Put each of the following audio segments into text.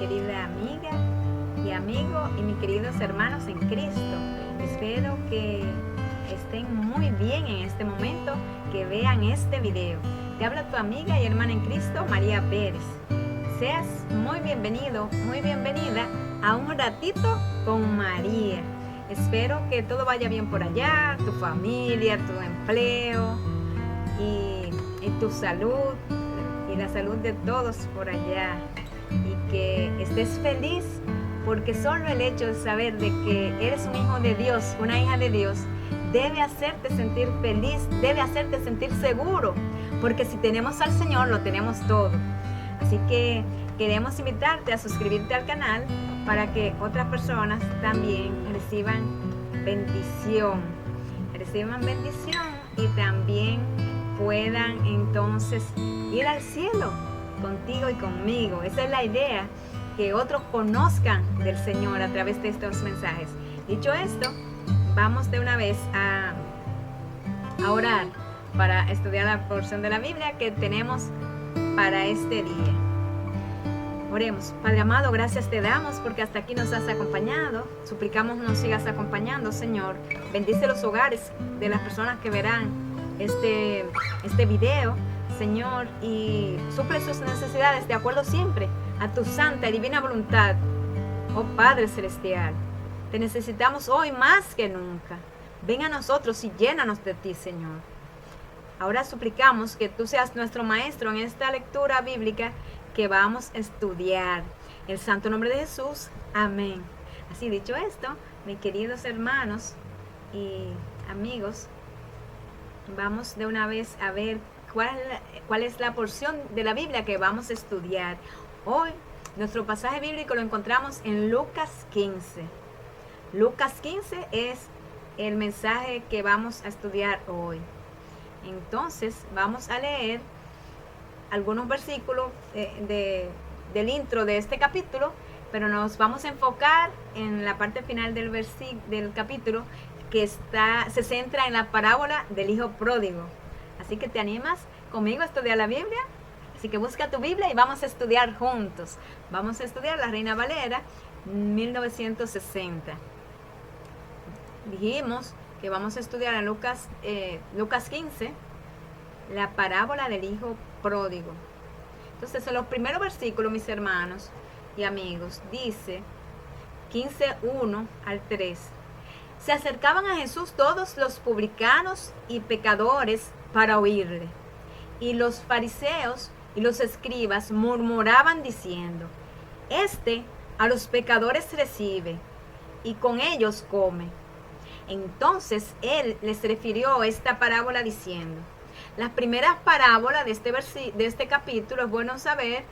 querida amiga y amigo y mis queridos hermanos en Cristo. Espero que estén muy bien en este momento, que vean este video. Te habla tu amiga y hermana en Cristo, María Pérez. Seas muy bienvenido, muy bienvenida a un ratito con María. Espero que todo vaya bien por allá, tu familia, tu empleo y tu salud y la salud de todos por allá. Y que estés feliz porque solo el hecho de saber de que eres un hijo de Dios, una hija de Dios, debe hacerte sentir feliz, debe hacerte sentir seguro, porque si tenemos al Señor lo tenemos todo. Así que queremos invitarte a suscribirte al canal para que otras personas también reciban bendición y también puedan entonces ir al cielo contigo y conmigo. Esa es la idea, que otros conozcan del Señor a través de estos mensajes. Dicho esto, vamos de una vez a orar para estudiar la porción de la Biblia que tenemos para este día. Oremos. Padre amado, gracias te damos porque hasta aquí nos has acompañado. Suplicamos nos sigas acompañando, Señor. Bendice los hogares de las personas que verán este video, Señor, y suple sus necesidades de acuerdo siempre a tu santa y divina voluntad. Oh Padre Celestial, te necesitamos hoy más que nunca. Ven a nosotros y llénanos de ti, Señor. Ahora suplicamos que tú seas nuestro maestro en esta lectura bíblica que vamos a estudiar. En el santo nombre de Jesús, amén. Así dicho esto, mis queridos hermanos y amigos, vamos de una vez a ver cuál es la porción de la Biblia que vamos a estudiar. Hoy nuestro pasaje bíblico lo encontramos en Lucas 15. Lucas 15 es el mensaje que vamos a estudiar hoy. Entonces vamos a leer algunos versículos del intro de este capítulo, pero nos vamos a enfocar en la parte final del capítulo, que se centra en la parábola del hijo pródigo. Así que te animas conmigo a estudiar la Biblia. Así que busca tu Biblia y vamos a estudiar juntos. Vamos a estudiar la Reina Valera 1960. Dijimos que vamos a estudiar en Lucas 15, la parábola del hijo pródigo. Entonces, en los primeros versículos, mis hermanos y amigos, dice 15:1 al 3. Se acercaban a Jesús todos los publicanos y pecadores para oírle. Y los fariseos y los escribas murmuraban diciendo: Este a los pecadores recibe y con ellos come. Entonces él les refirió esta parábola diciendo: las primeras parábolas de este capítulo es bueno saber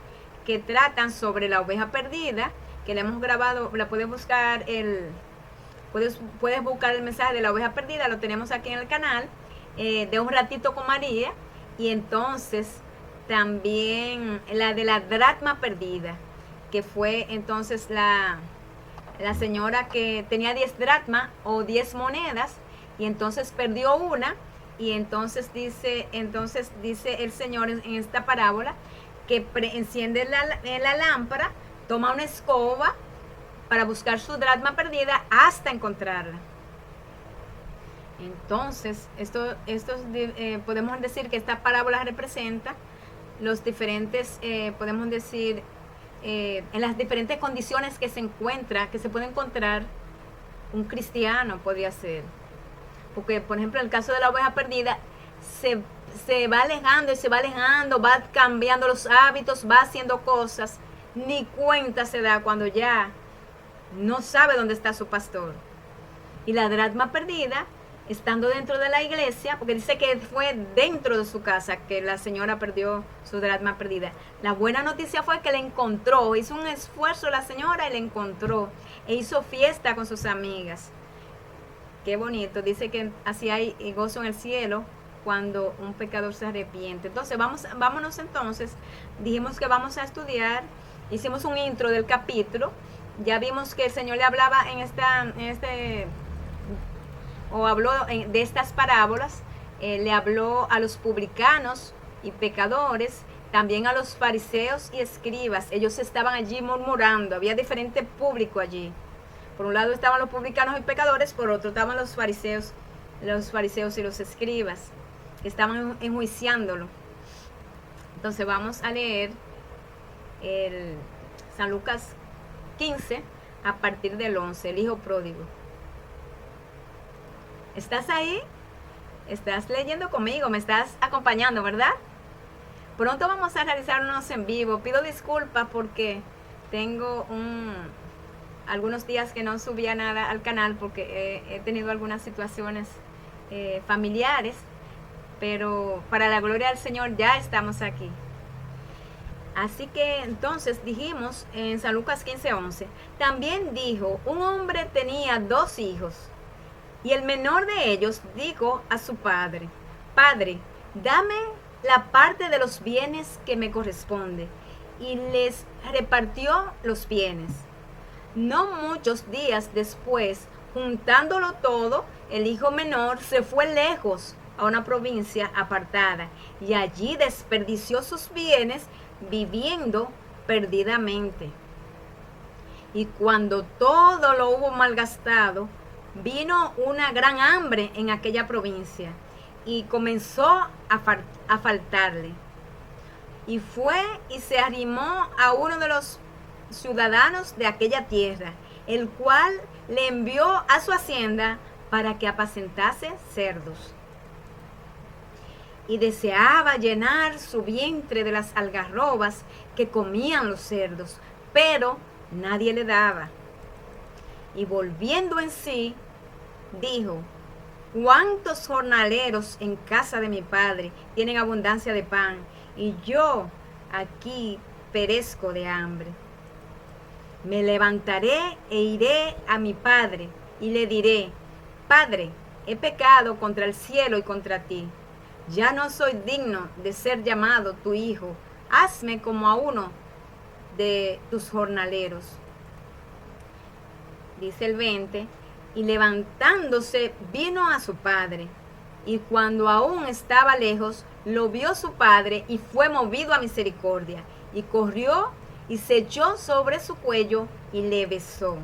que tratan sobre la oveja perdida, que la hemos grabado, la puedes buscar puedes buscar el mensaje de la oveja perdida, lo tenemos aquí en el canal, de un ratito con María, y entonces también la de la dracma perdida, que fue entonces la señora que tenía 10 dracmas o 10 monedas, y entonces perdió una, y entonces dice el Señor en esta parábola que enciende la lámpara, toma una escoba para buscar su dracma perdida hasta encontrarla. Entonces, podemos decir que esta parábola representa los diferentes, podemos decir, en las diferentes condiciones que se puede encontrar un cristiano, podría ser. Porque, por ejemplo, en el caso de la oveja perdida, se va alejando, va cambiando los hábitos, va haciendo cosas, ni cuenta se da cuando ya no sabe dónde está su pastor. Y la dracma perdida, estando dentro de la iglesia, porque dice que fue dentro de su casa que la señora perdió su dracma perdida. La buena noticia fue que la encontró, hizo un esfuerzo la señora y la encontró, e hizo fiesta con sus amigas. Qué bonito, dice que así hay gozo en el cielo cuando un pecador se arrepiente. Entonces, vámonos entonces. Dijimos que vamos a estudiar, hicimos un intro del capítulo. Ya vimos que el Señor le hablaba habló de estas parábolas, le habló a los publicanos y pecadores también a los fariseos y escribas. Ellos estaban allí murmurando, había diferente público allí. Por un lado estaban los publicanos y pecadores, por otro estaban los fariseos y los escribas, que estaban enjuiciándolo. Entonces vamos a leer el San Lucas 15 a partir del 11, el hijo pródigo. ¿Estás ahí? Estás leyendo conmigo, me estás acompañando, ¿verdad? Pronto vamos a realizar unos en vivo. Pido disculpas porque tengo algunos días que no subía nada al canal porque he tenido algunas situaciones familiares, pero para la gloria del Señor ya estamos aquí. Así que entonces dijimos en San Lucas 15:11, también dijo, un hombre tenía 2 hijos, y el menor de ellos dijo a su padre, Padre, dame la parte de los bienes que me corresponde, y les repartió los bienes. No muchos días después, juntándolo todo, el hijo menor se fue lejos a una provincia apartada, y allí desperdició sus bienes viviendo perdidamente. Y cuando todo lo hubo malgastado, vino una gran hambre en aquella provincia y comenzó a faltarle. Y fue y se arrimó a uno de los ciudadanos de aquella tierra, el cual le envió a su hacienda para que apacentase cerdos. Y deseaba llenar su vientre de las algarrobas que comían los cerdos, pero nadie le daba. Y volviendo en sí, dijo, ¿cuántos jornaleros en casa de mi padre tienen abundancia de pan, y yo aquí perezco de hambre? Me levantaré e iré a mi padre, y le diré, Padre, he pecado contra el cielo y contra ti. Ya no soy digno de ser llamado tu hijo. Hazme como a uno de tus jornaleros. Dice el 20, y levantándose vino a su padre, y cuando aún estaba lejos, lo vio su padre y fue movido a misericordia, y corrió y se echó sobre su cuello y le besó.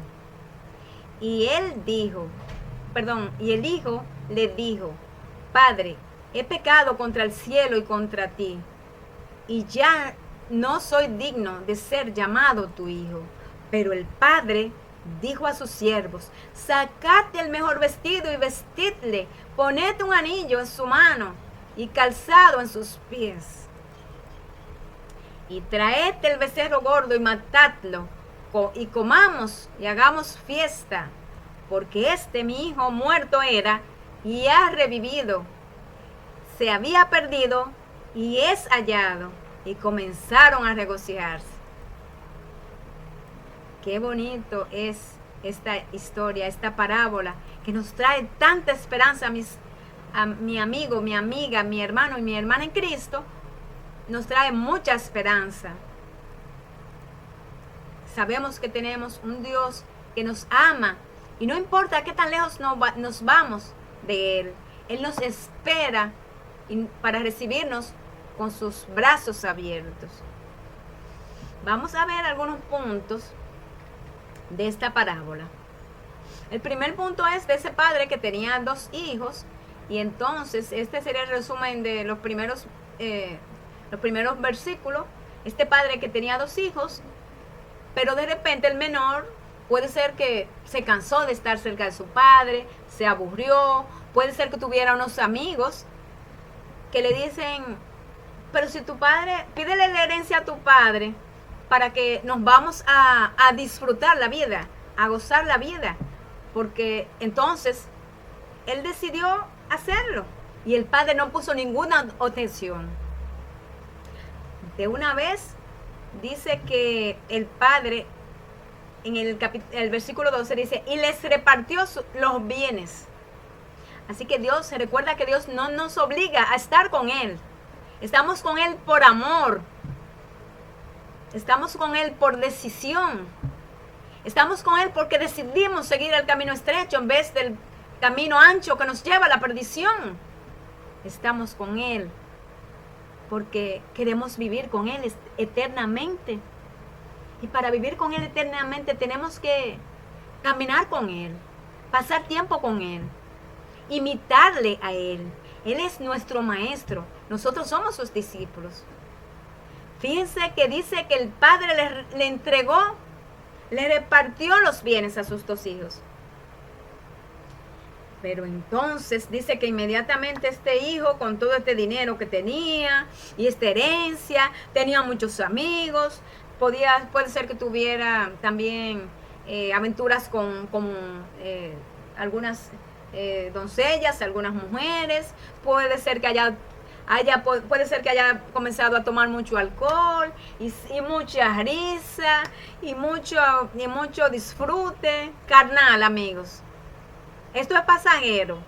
Y el hijo le dijo, Padre, he pecado contra el cielo y contra ti, y ya no soy digno de ser llamado tu hijo. Pero el padre dijo a sus siervos, sacad el mejor vestido y vestidle, poned un anillo en su mano y calzado en sus pies. Y traed el becerro gordo y matadlo, y comamos y hagamos fiesta, porque mi hijo muerto era y ha revivido, se había perdido y es hallado. Y comenzaron a regocijarse. Qué bonito es esta historia, esta parábola, que nos trae tanta esperanza a mi amigo, mi amiga, mi hermano y mi hermana en Cristo. Nos trae mucha esperanza. Sabemos que tenemos un Dios que nos ama, y no importa qué tan lejos nos vamos de Él, Él nos espera para recibirnos con sus brazos abiertos. Vamos a ver algunos puntos de esta parábola. El primer punto es de ese padre que tenía 2 hijos, y entonces este sería el resumen de los primeros versículos. Este padre que tenía 2 hijos, pero de repente el menor puede ser que se cansó de estar cerca de su padre, se aburrió, puede ser que tuviera unos amigos que le dicen, pero si tu padre, pídele la herencia a tu padre para que nos vamos a disfrutar la vida, a gozar la vida, porque entonces él decidió hacerlo y el padre no puso ninguna objeción. De una vez dice que el padre, en el versículo 12 dice, y les repartió los bienes. Así que Dios, se recuerda que Dios no nos obliga a estar con Él. Estamos con Él por amor. Estamos con Él por decisión. Estamos con Él porque decidimos seguir el camino estrecho en vez del camino ancho que nos lleva a la perdición. Estamos con Él porque queremos vivir con Él eternamente. Y para vivir con Él eternamente tenemos que caminar con Él, pasar tiempo con Él, imitarle a Él. Él es nuestro maestro, nosotros somos sus discípulos. Fíjense que dice que el padre le entregó, le repartió los bienes a sus 2 hijos. Pero entonces dice que inmediatamente este hijo, con todo este dinero que tenía y esta herencia, tenía muchos amigos, puede ser que tuviera también aventuras con algunas doncellas, algunas mujeres, puede ser que haya comenzado a tomar mucho alcohol y mucha risa y mucho disfrute carnal, amigos. Esto es pasajero.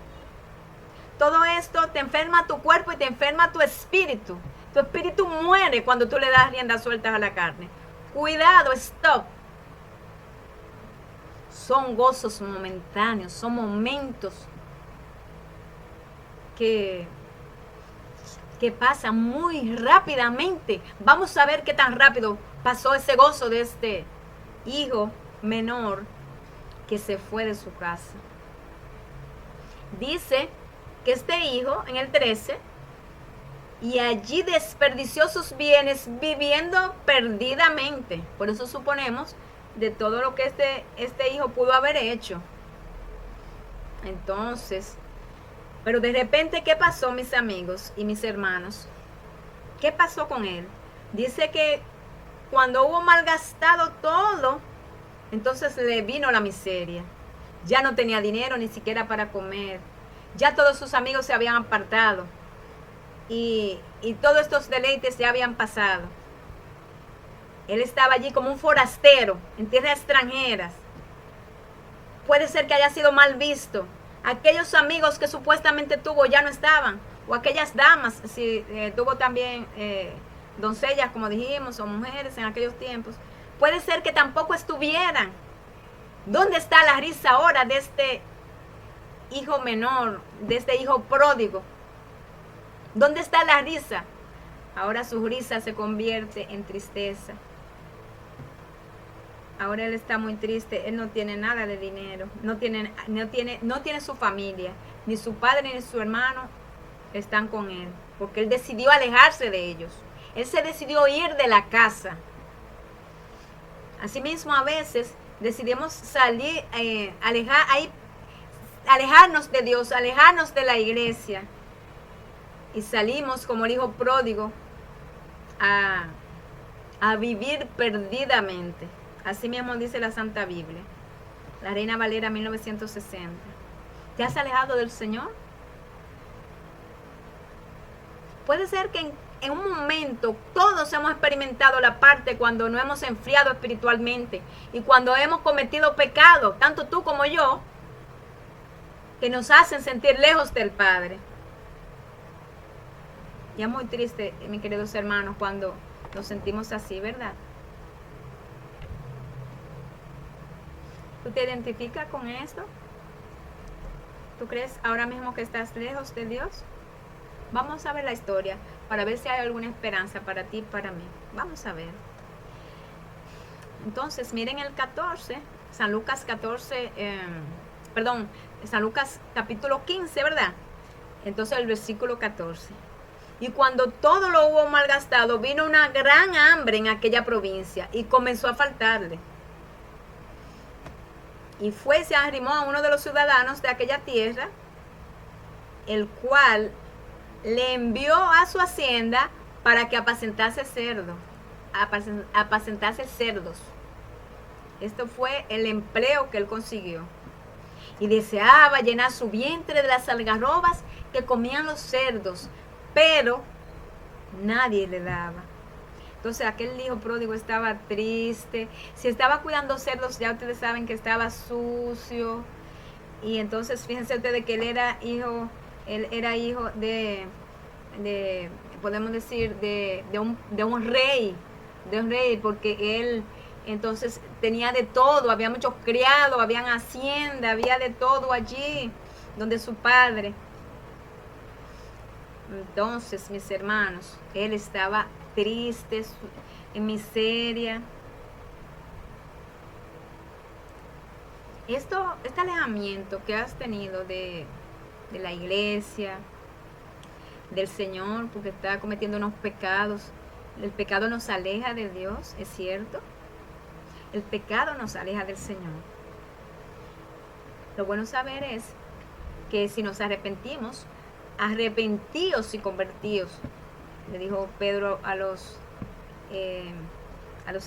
Todo esto te enferma tu cuerpo y te enferma tu espíritu. Tu espíritu muere cuando tú le das rienda suelta a la carne. Cuidado, stop. Son gozos momentáneos, son momentos que pasan muy rápidamente. Vamos a ver qué tan rápido pasó ese gozo de este hijo menor que se fue de su casa. Dice que este hijo, en el 13, y allí desperdició sus bienes viviendo perdidamente. Por eso suponemos de todo lo que este hijo pudo haber hecho. Entonces, pero de repente, ¿qué pasó, mis amigos y mis hermanos? ¿Qué pasó con él? Dice que cuando hubo malgastado todo, entonces le vino la miseria. Ya no tenía dinero ni siquiera para comer. Ya todos sus amigos se habían apartado. Y todos estos deleites ya habían pasado. Él estaba allí como un forastero en tierras extranjeras. Puede ser que haya sido mal visto. Aquellos amigos que supuestamente tuvo ya no estaban. O aquellas damas, si tuvo también doncellas, como dijimos, o mujeres en aquellos tiempos. Puede ser que tampoco estuvieran. ¿Dónde está la risa ahora de este hijo menor, de este hijo pródigo? ¿Dónde está la risa? Ahora su risa se convierte en tristeza. Ahora él está muy triste, él no tiene nada de dinero, no tiene su familia, ni su padre ni su hermano están con él, porque él decidió alejarse de ellos. Él se decidió ir de la casa. Asimismo, a veces decidimos salir, alejarnos de Dios, alejarnos de la iglesia. Y salimos como el hijo pródigo a vivir perdidamente. Así mismo dice la Santa Biblia, la Reina Valera 1960. ¿Te has alejado del Señor? Puede ser que en un momento todos hemos experimentado la parte cuando nos hemos enfriado espiritualmente y cuando hemos cometido pecado, tanto tú como yo, que nos hacen sentir lejos del Padre. Y es muy triste, mis queridos hermanos, cuando nos sentimos así, ¿verdad? ¿Tú te identificas con esto? ¿Tú crees ahora mismo que estás lejos de Dios? Vamos a ver la historia para ver si hay alguna esperanza para ti y para mí. Vamos a ver. Entonces, miren el 14, San Lucas 14, San Lucas capítulo 15, ¿verdad? Entonces el versículo 14. Y cuando todo lo hubo malgastado, vino una gran hambre en aquella provincia y comenzó a faltarle. Y fue, se arrimó a uno de los ciudadanos de aquella tierra, el cual le envió a su hacienda para que apacentase cerdos. Esto fue el empleo que él consiguió. Y deseaba llenar su vientre de las algarrobas que comían los cerdos, pero nadie le daba. Entonces aquel hijo pródigo estaba triste. Si estaba cuidando cerdos, ya ustedes saben que estaba sucio. Y entonces fíjense ustedes que él era hijo de podemos decir, de un rey, porque él entonces tenía de todo, había muchos criados, habían hacienda, había de todo allí, donde su padre. Entonces, mis hermanos, él estaba triste, en miseria. Este alejamiento que has tenido de la iglesia, del Señor, porque está cometiendo unos pecados. El pecado nos aleja de Dios, ¿es cierto? El pecado nos aleja del Señor. Lo bueno saber es que si nos arrepentimos, arrepentíos y convertíos, le dijo Pedro a los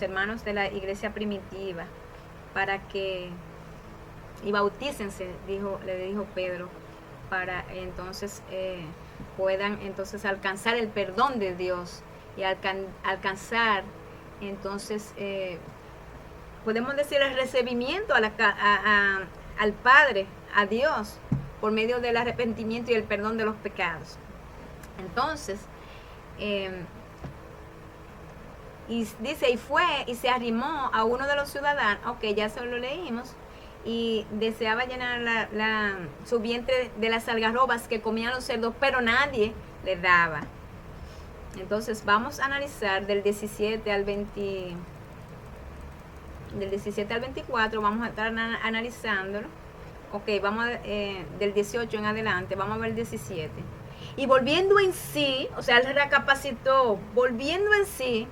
hermanos de la iglesia primitiva, para que, y bautícense, le dijo Pedro, para entonces puedan entonces alcanzar el perdón de Dios y alcanzar entonces podemos decir el recibimiento al Padre, a Dios, por medio del arrepentimiento y el perdón de los pecados. Entonces y dice, y fue y se arrimó a uno de los ciudadanos, ok, ya se lo leímos, y deseaba llenar su vientre de las algarrobas que comían los cerdos, pero nadie le daba. Entonces vamos a analizar del 17 al 24, vamos a estar analizándolo. Ok, vamos del 18 en adelante, vamos a ver el 17. Y volviendo en sí, o sea, él recapacitó, volviendo en sí,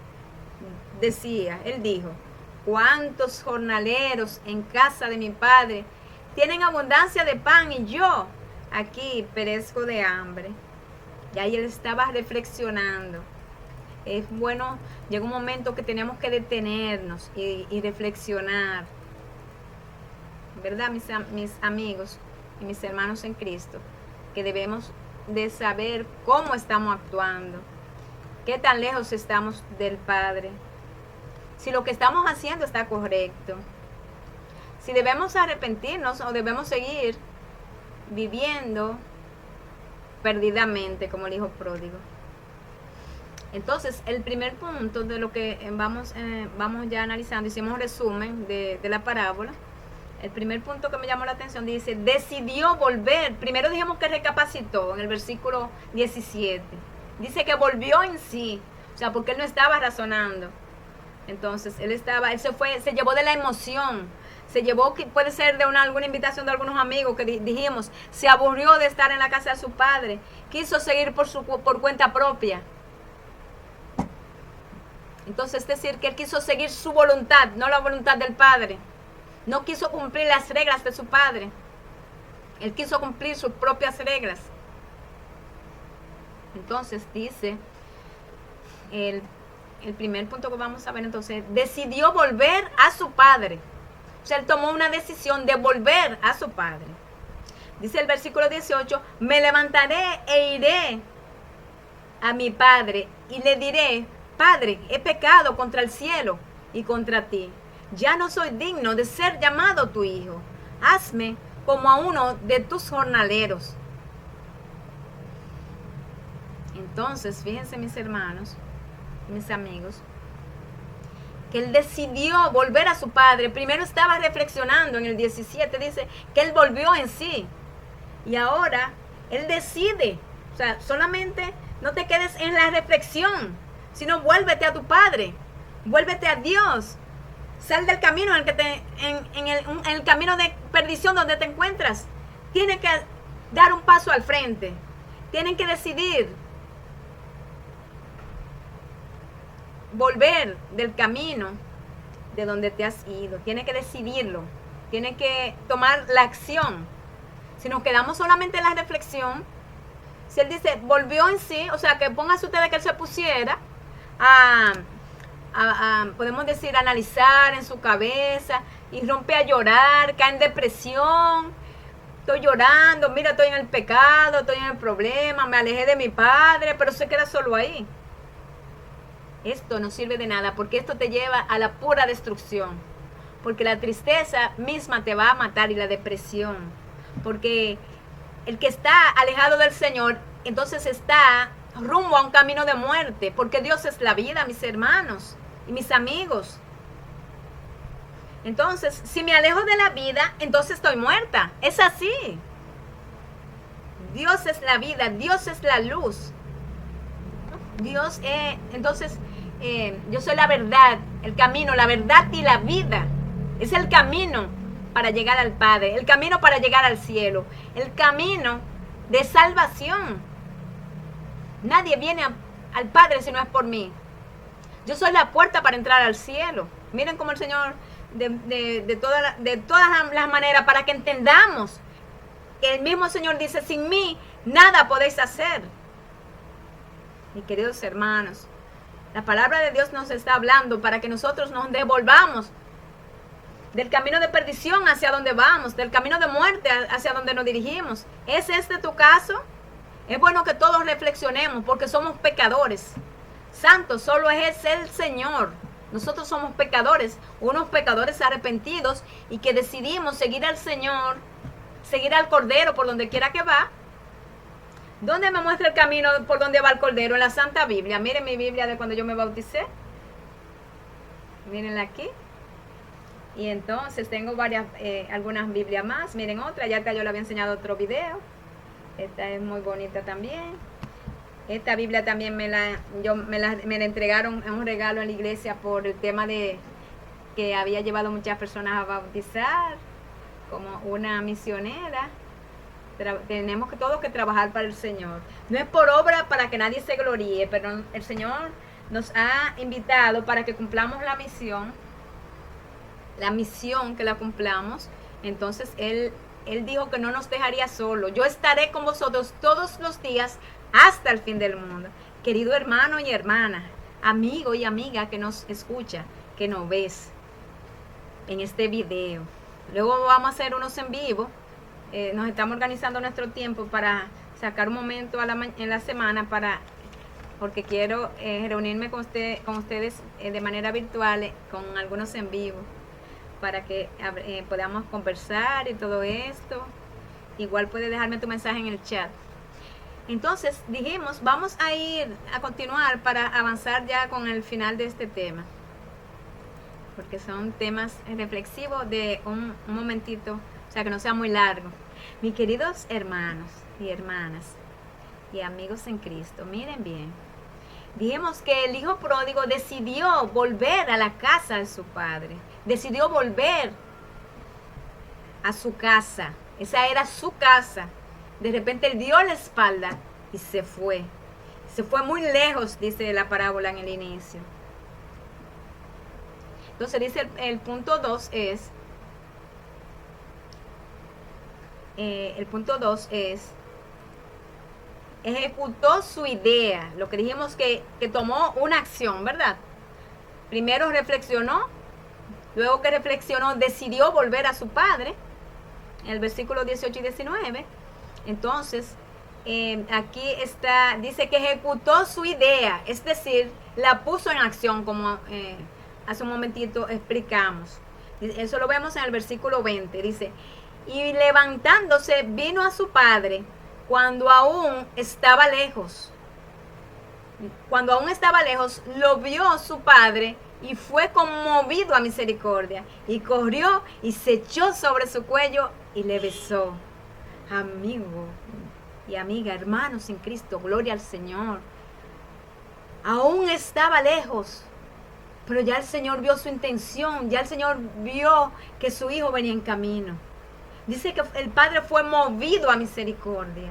él dijo, ¿cuántos jornaleros en casa de mi padre tienen abundancia de pan y yo aquí perezco de hambre? Y ahí él estaba reflexionando. Es bueno, llega un momento que tenemos que detenernos y reflexionar, ¿verdad, mis amigos y mis hermanos en Cristo? Que debemos de saber cómo estamos actuando, qué tan lejos estamos del Padre, si lo que estamos haciendo está correcto, si debemos arrepentirnos o debemos seguir viviendo perdidamente como el hijo pródigo. Entonces, el primer punto de lo que vamos ya analizando, hicimos un resumen de la parábola. El primer punto que me llamó la atención dice, decidió volver. Primero dijimos que recapacitó en el versículo 17. Dice que volvió en sí, o sea, porque él no estaba razonando. Entonces, él se llevó de la emoción, se llevó, que puede ser de alguna invitación de algunos amigos que dijimos, se aburrió de estar en la casa de su padre, quiso seguir por cuenta propia. Entonces, es decir, que él quiso seguir su voluntad, no la voluntad del Padre. No quiso cumplir las reglas de su Padre. Él quiso cumplir sus propias reglas. Entonces, dice, el primer punto que vamos a ver, entonces, decidió volver a su Padre. O sea, él tomó una decisión de volver a su Padre. Dice el versículo 18, me levantaré e iré a mi Padre y le diré, Padre, he pecado contra el cielo y contra ti. Ya no soy digno de ser llamado tu hijo. Hazme como a uno de tus jornaleros. Entonces, fíjense mis hermanos, mis amigos, que él decidió volver a su padre. Primero estaba reflexionando en el 17, dice que él volvió en sí. Y ahora él decide, o sea, solamente no te quedes en la reflexión, sino vuélvete a tu Padre, vuélvete a Dios. Sal del camino en el camino de perdición donde te encuentras. Tienes que dar un paso al frente. Tienen que decidir volver del camino de donde te has ido. Tienes que decidirlo. Tienes que tomar la acción. Si nos quedamos solamente en la reflexión, si él dice, volvió en sí, o sea, que póngase ustedes que él se pusiera podemos decir, analizar en su cabeza y rompe a llorar, cae en depresión. Estoy llorando, mira, estoy en el pecado, estoy en el problema, me alejé de mi padre, pero se queda solo ahí. Esto no sirve de nada, porque esto te lleva a la pura destrucción. Porque la tristeza misma te va a matar, y la depresión. Porque el que está alejado del Señor, entonces está rumbo a un camino de muerte, porque Dios es la vida, mis hermanos y mis amigos. Entonces, si me alejo de la vida, entonces estoy muerta. Es así. Dios es la vida, Dios es la luz. Entonces, yo soy la verdad, el camino, la verdad y la vida. Es el camino para llegar al Padre, el camino para llegar al cielo, el camino de salvación. Nadie viene al Padre si no es por mí. Yo soy la puerta para entrar al cielo. Miren cómo el Señor, de todas las maneras, para que entendamos que el mismo Señor dice, sin mí nada podéis hacer. Mis queridos hermanos, la palabra de Dios nos está hablando para que nosotros nos devolvamos del camino de perdición hacia donde vamos, del camino de muerte hacia donde nos dirigimos. ¿Es este tu caso? Es bueno que todos reflexionemos porque somos pecadores. Santo solo es el Señor. Nosotros somos pecadores, unos pecadores arrepentidos y que decidimos seguir al Señor, seguir al Cordero por donde quiera que va. ¿Dónde me muestra el camino por donde va el Cordero? En la Santa Biblia. Miren mi Biblia de cuando yo me bauticé. Mírenla aquí. Y entonces tengo algunas Biblias más. Miren otra, ya yo le había enseñado otro video. Esta es muy bonita también. Esta Biblia también me la entregaron en un regalo en la iglesia por el tema de que había llevado muchas personas a bautizar como una misionera. Tenemos todos que trabajar para el Señor. No es por obra para que nadie se gloríe, pero el Señor nos ha invitado para que cumplamos la misión que la cumplamos. Entonces Él dijo que no nos dejaría solo. Yo estaré con vosotros todos los días hasta el fin del mundo. Querido hermano y hermana, amigo y amiga que nos escucha, que nos ves en este video. Luego vamos a hacer unos en vivo. Nos estamos organizando nuestro tiempo para sacar un momento en la semana porque quiero reunirme con ustedes de manera virtual con algunos en vivo para que podamos conversar y todo esto. Igual puedes dejarme tu mensaje en el chat. Entonces dijimos, vamos a continuar para avanzar ya con el final de este tema, porque son temas reflexivos de un momentito, o sea que no sea muy largo. Mis queridos hermanos y hermanas y amigos en Cristo, miren bien. Dijimos que el hijo pródigo decidió volver a la casa de su padre. Decidió volver a su casa. Esa era su casa. De repente él dio la espalda y se fue. Se fue muy lejos, dice la parábola en el inicio. Entonces dice el punto 2 es... el punto 2 es... ejecutó su idea. Lo que dijimos que tomó una acción, ¿verdad? Primero reflexionó. Luego que reflexionó, decidió volver a su padre. En el versículo 18 y 19. Entonces, aquí está, dice que ejecutó su idea, es decir, la puso en acción, como hace un momentito explicamos. Eso lo vemos en el versículo 20, dice, y levantándose vino a su padre cuando aún estaba lejos. Cuando aún estaba lejos, lo vio su padre y fue conmovido a misericordia, y corrió y se echó sobre su cuello y le besó. Amigo y amiga, hermanos en Cristo, gloria al Señor. Aún estaba lejos, pero ya el Señor vio su intención, ya el Señor vio que su hijo venía en camino. Dice que el padre fue movido a misericordia.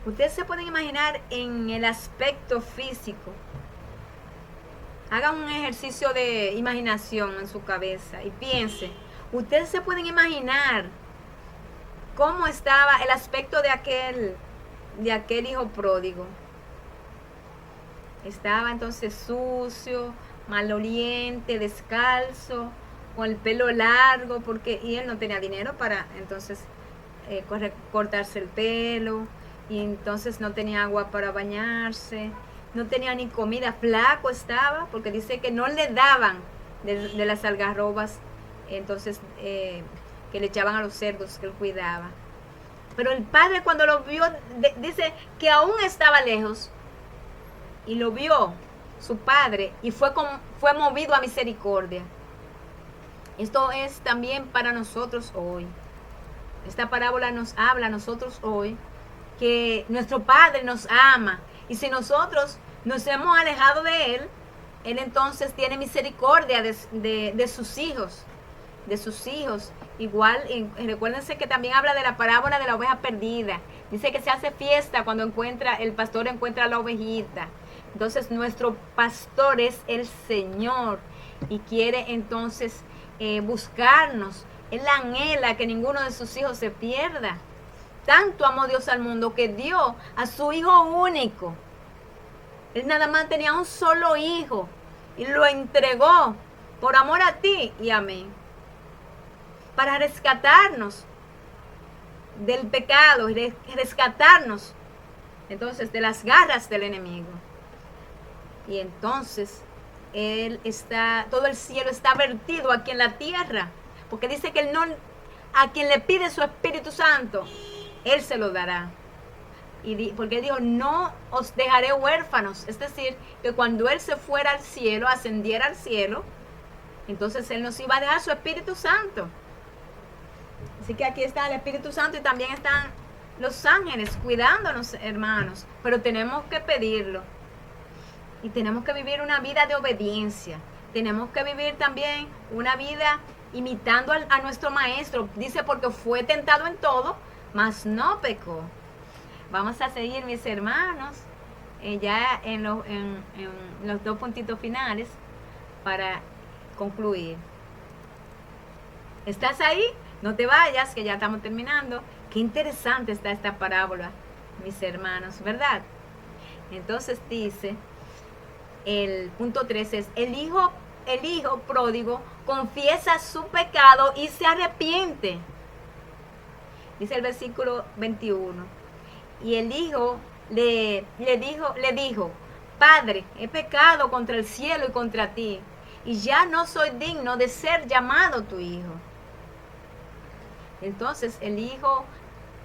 Ustedes se pueden imaginar en el aspecto físico. Hagan un ejercicio de imaginación en su cabeza y piensen. Ustedes se pueden imaginar cómo estaba el aspecto de aquel hijo pródigo. Estaba entonces sucio, maloliente, descalzo, con el pelo largo, y él no tenía dinero para entonces cortarse el pelo, y entonces no tenía agua para bañarse, no tenía ni comida, flaco estaba, porque dice que no le daban de las algarrobas, entonces que le echaban a los cerdos que él cuidaba. Pero el padre cuando lo vio, dice que aún estaba lejos, y lo vio su padre, y fue movido a misericordia. Esto es también para nosotros hoy. Esta parábola nos habla a nosotros hoy que nuestro Padre nos ama, y si nosotros nos hemos alejado de Él, Él entonces tiene misericordia de sus hijos, de sus hijos. Igual, recuérdense que también habla de la parábola de la oveja perdida. Dice que se hace fiesta cuando el pastor encuentra a la ovejita. Entonces nuestro pastor es el Señor y quiere entonces buscarnos. Él anhela que ninguno de sus hijos se pierda. Tanto amó Dios al mundo que dio a su hijo único. Él nada más tenía un solo hijo y lo entregó por amor a ti y a mí, para rescatarnos del pecado y rescatarnos entonces de las garras del enemigo. Y entonces todo el cielo está vertido aquí en la tierra, porque dice que a quien le pide su Espíritu Santo, Él se lo dará. Porque Él dijo, no os dejaré huérfanos. Es decir, que cuando Él se fuera al cielo, ascendiera al cielo, entonces Él nos iba a dejar su Espíritu Santo. Así que aquí está el Espíritu Santo y también están los ángeles cuidándonos, hermanos. Pero tenemos que pedirlo. Y tenemos que vivir una vida de obediencia. Tenemos que vivir también una vida imitando a nuestro Maestro. Dice, porque fue tentado en todo, mas no pecó. Vamos a seguir, mis hermanos, ya en los dos puntitos finales para concluir. ¿Estás ahí? No te vayas, que ya estamos terminando. Qué interesante está esta parábola, mis hermanos, ¿verdad? Entonces dice, el punto 3 es, el hijo pródigo confiesa su pecado y se arrepiente. Dice el versículo 21. Y el hijo le dijo, Padre, he pecado contra el cielo y contra ti, y ya no soy digno de ser llamado tu hijo. Entonces el hijo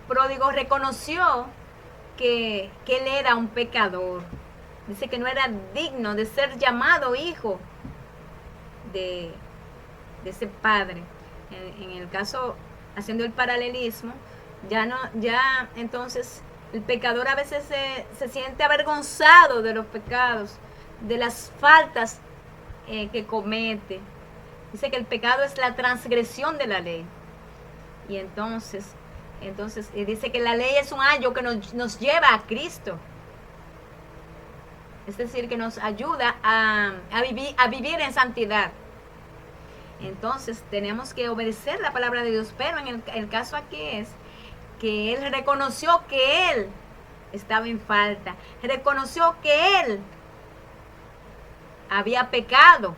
pródigo reconoció que él era un pecador. Dice que no era digno de ser llamado hijo de ese padre. En el caso, haciendo el paralelismo, ya entonces el pecador a veces se siente avergonzado de los pecados, de las faltas que comete. Dice que el pecado es la transgresión de la ley. Y entonces dice que la ley es un ayo que nos lleva a Cristo. Es decir, que nos ayuda a vivir en santidad. Entonces tenemos que obedecer la palabra de Dios. Pero en el caso aquí es que él reconoció que él estaba en falta. Reconoció que él había pecado.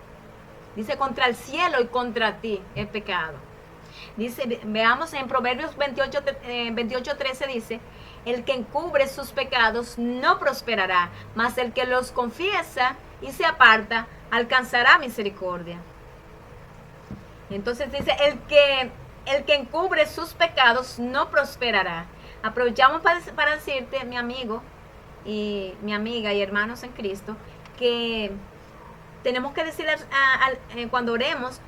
Dice, contra el cielo y contra ti he pecado. Dice, veamos en Proverbios 28:13 dice, el que encubre sus pecados no prosperará, mas el que los confiesa y se aparta alcanzará misericordia. Entonces dice, el que encubre sus pecados no prosperará. Aprovechamos para decirte, mi amigo y mi amiga y hermanos en Cristo, que tenemos que decirle cuando oremos,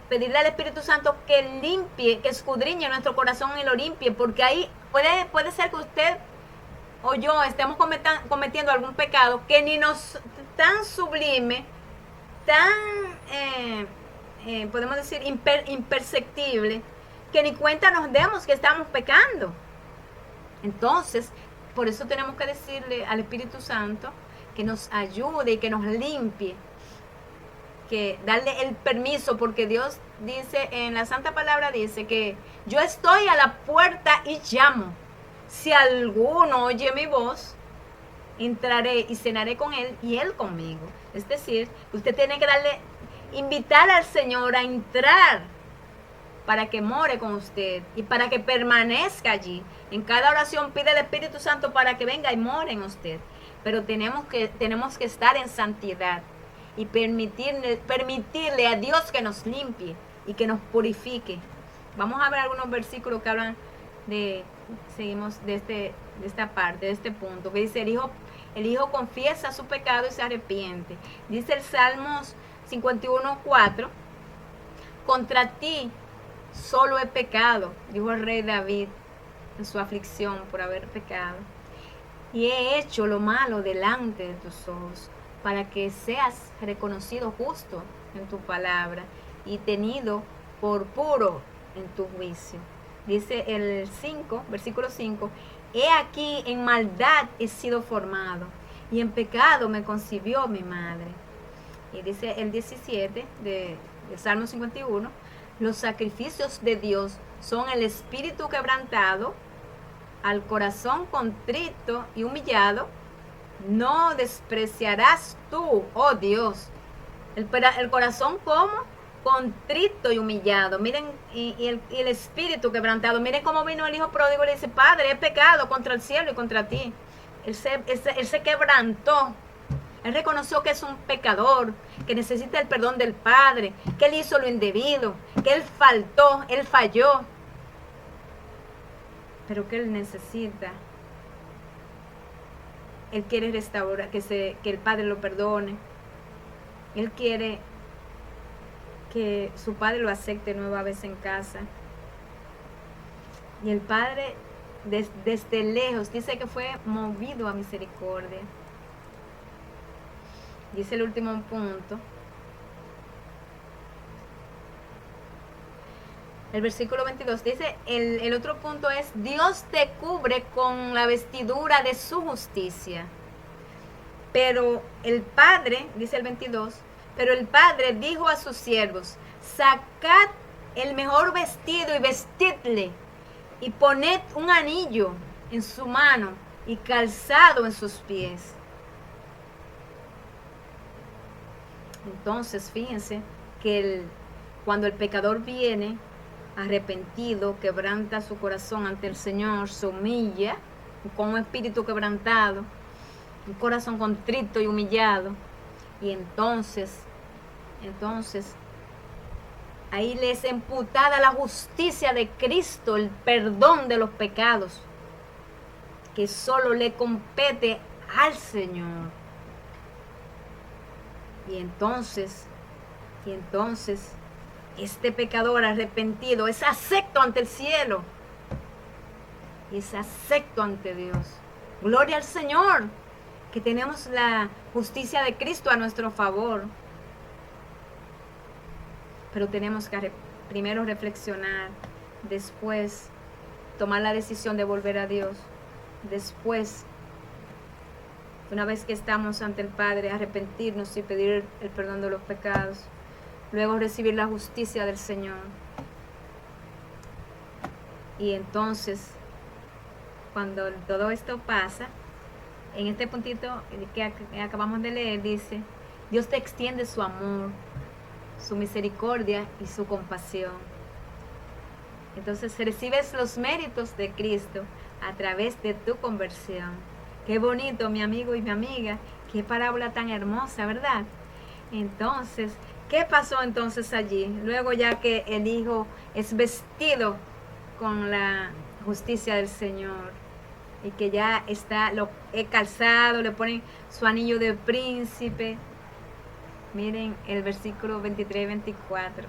pedirle al Espíritu Santo que limpie, que escudriñe nuestro corazón y lo limpie, porque ahí puede ser que usted o yo estemos cometiendo algún pecado que ni nos tan sublime, tan podemos decir imperceptible, que ni cuenta nos demos que estamos pecando. Entonces, por eso tenemos que decirle al Espíritu Santo que nos ayude y que nos limpie, que darle el permiso, porque Dios dice, en la Santa Palabra dice que yo estoy a la puerta y llamo. Si alguno oye mi voz, entraré y cenaré con él y él conmigo. Es decir, usted tiene que invitar al Señor a entrar para que more con usted y para que permanezca allí. En cada oración pide al Espíritu Santo para que venga y more en usted. Pero tenemos que estar en santidad y permitirle a Dios que nos limpie y que nos purifique. Vamos a ver algunos versículos que hablan seguimos de esta parte, de este punto, que dice, el hijo confiesa su pecado y se arrepiente. Dice el Salmos 51:4, contra ti solo he pecado, dijo el rey David en su aflicción por haber pecado. y he hecho lo malo delante de tus ojos, para que seas reconocido justo en tu palabra y tenido por puro en tu juicio. Dice el 5, versículo 5, he aquí en maldad he sido formado, y en pecado me concibió mi madre. Y dice el 17 de Salmo 51, los sacrificios de Dios son el espíritu quebrantado, al corazón contrito y humillado, no despreciarás tú, oh Dios. El corazón como contrito y humillado. Miren, y el espíritu quebrantado. Miren cómo vino el hijo pródigo y le dice, Padre, he pecado contra el cielo y contra ti. Él se quebrantó. Él reconoció que es un pecador, que necesita el perdón del Padre, que él hizo lo indebido, que él faltó, él falló. Pero que él necesita. Él quiere restaurar, que el Padre lo perdone. Él quiere que su Padre lo acepte nueva vez en casa. Y el Padre desde lejos dice que fue movido a misericordia. Dice el último punto. El versículo 22 dice, el otro punto es, Dios te cubre con la vestidura de su justicia. Pero el Padre, dice el 22, pero el Padre dijo a sus siervos, sacad el mejor vestido y vestidle, y poned un anillo en su mano y calzado en sus pies. Entonces, fíjense que cuando el pecador viene arrepentido, quebranta su corazón ante el Señor, se humilla con un espíritu quebrantado, un corazón contrito y humillado, y entonces ahí les es imputada la justicia de Cristo, el perdón de los pecados, que solo le compete al Señor. Y entonces, este pecador arrepentido es acepto ante el cielo. Y es acepto ante Dios. Gloria al Señor, que tenemos la justicia de Cristo a nuestro favor. Pero tenemos que primero reflexionar, después tomar la decisión de volver a Dios, después, una vez que estamos ante el Padre, arrepentirnos y pedir el perdón de los pecados, luego recibir la justicia del Señor. Y entonces, cuando todo esto pasa, en este puntito que acabamos de leer, dice, Dios te extiende su amor, su misericordia y su compasión. Entonces recibes los méritos de Cristo a través de tu conversión. Qué bonito, mi amigo y mi amiga, qué parábola tan hermosa, ¿verdad? Entonces, ¿qué pasó entonces allí? Luego ya que el Hijo es vestido con la justicia del Señor y que ya está lo he calzado, le ponen su anillo de príncipe. Miren el versículo 23 y 24.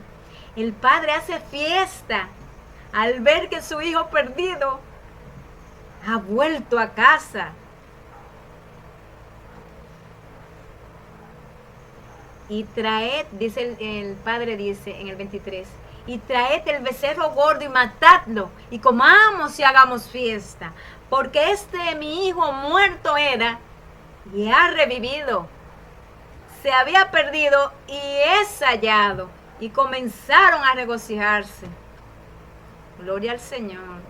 El Padre hace fiesta al ver que su hijo perdido ha vuelto a casa. Y traed, dice el Padre, dice en el 23, y traed el becerro gordo y matadlo, y comamos y hagamos fiesta, porque mi hijo muerto era y ha revivido. Se había perdido y es hallado. Y comenzaron a regocijarse. Gloria al Señor.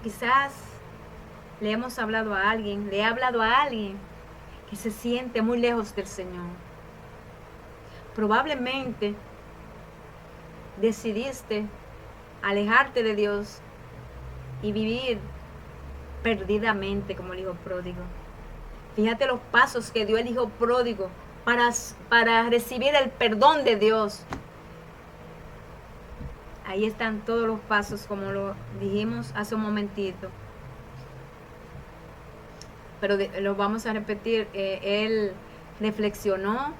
Quizás le he hablado a alguien que se siente muy lejos del Señor. Probablemente decidiste alejarte de Dios y vivir perdidamente como el hijo pródigo. Fíjate los pasos que dio el hijo pródigo para recibir el perdón de Dios. Ahí están todos los pasos, como lo dijimos hace un momentito. Pero lo vamos a repetir. Él reflexionó,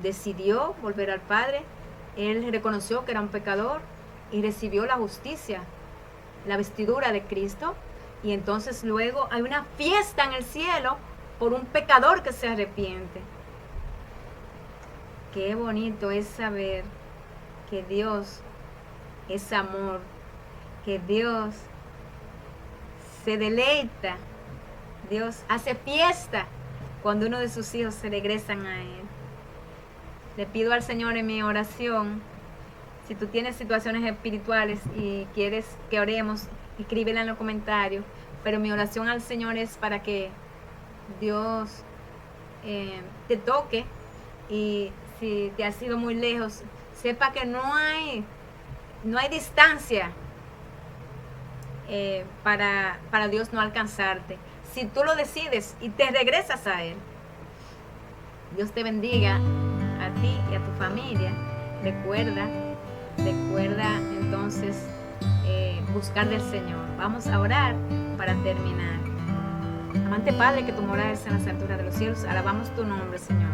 decidió volver al Padre. Él reconoció que era un pecador y recibió la justicia, la vestidura de Cristo. Y entonces luego hay una fiesta en el cielo por un pecador que se arrepiente. Qué bonito es saber que Dios es amor, que Dios se deleita, Dios hace fiesta cuando uno de sus hijos se regresan a Él. Le pido al Señor en mi oración, si tú tienes situaciones espirituales y quieres que oremos, escríbela en los comentarios, pero mi oración al Señor es para que Dios te toque, y si te has ido muy lejos, sepa que no hay distancia para Dios no alcanzarte. Si tú lo decides y te regresas a Él, Dios te bendiga a ti y a tu familia. Recuerda entonces buscar del Señor. Vamos a orar para terminar. Amante Padre, que tu morada es en las alturas de los cielos, alabamos tu nombre, Señor.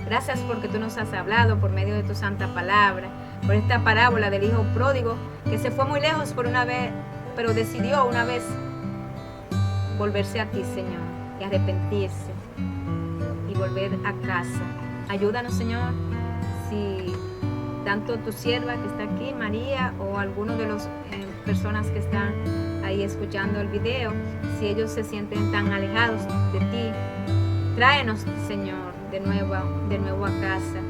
Gracias porque tú nos has hablado por medio de tu santa palabra, por esta parábola del hijo pródigo que se fue muy lejos por una vez, pero decidió una vez volverse a ti, Señor, y arrepentirse y volver a casa. Ayúdanos, Señor, si tanto tu sierva que está aquí, María, o alguno de las personas que están ahí escuchando el video, si ellos se sienten tan alejados de ti, tráenos, Señor, de nuevo a casa.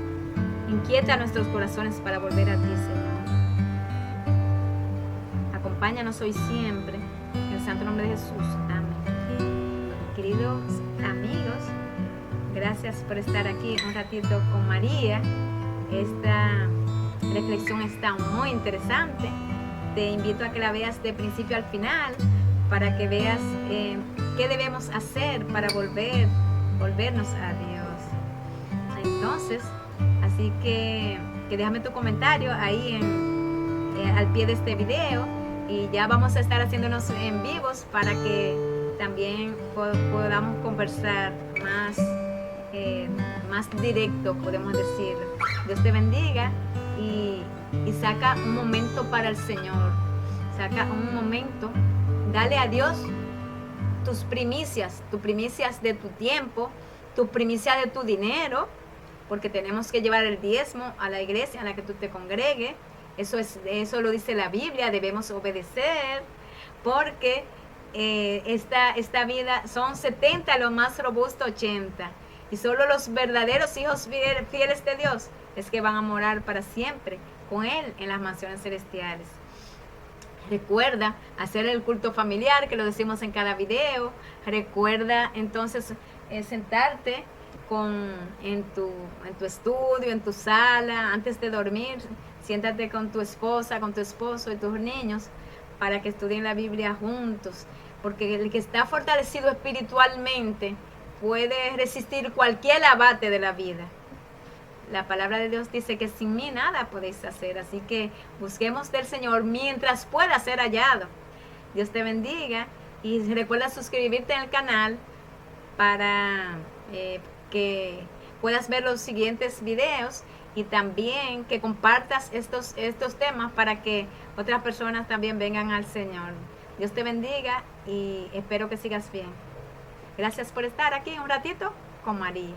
Inquieta nuestros corazones para volver a ti, Señor. Acompáñanos hoy siempre, en el santo nombre de Jesús. Amén. Queridos amigos, gracias por estar aquí un ratito con María. Esta reflexión está muy interesante. Te invito a que la veas de principio al final, para que veas qué debemos hacer para volvernos a Dios. Entonces, así que déjame tu comentario ahí al pie de este video, y ya vamos a estar haciéndonos en vivos para que también podamos conversar más directo, podemos decir. Dios te bendiga, y saca un momento para el Señor. Saca un momento, dale a Dios tus primicias de tu tiempo, tu primicia de tu dinero, porque tenemos que llevar el diezmo a la iglesia en la que tú te congregues. Eso lo dice la Biblia, debemos obedecer, porque esta vida son 70, lo más robusto 80. Y solo los verdaderos hijos fieles de Dios es que van a morar para siempre con Él en las mansiones celestiales. Recuerda hacer el culto familiar, que lo decimos en cada video. Recuerda entonces sentarte en tu estudio, en tu sala, antes de dormir. Siéntate con tu esposa, con tu esposo y tus niños, para que estudien la Biblia juntos. Porque el que está fortalecido espiritualmente puede resistir cualquier abate de la vida. La palabra de Dios dice que sin mí nada podéis hacer. Así que busquemos del Señor mientras pueda ser hallado. Dios te bendiga, y recuerda suscribirte al canal para que puedas ver los siguientes videos, y también que compartas estos temas para que otras personas también vengan al Señor. Dios te bendiga y espero que sigas bien. Gracias por estar aquí un ratito con María.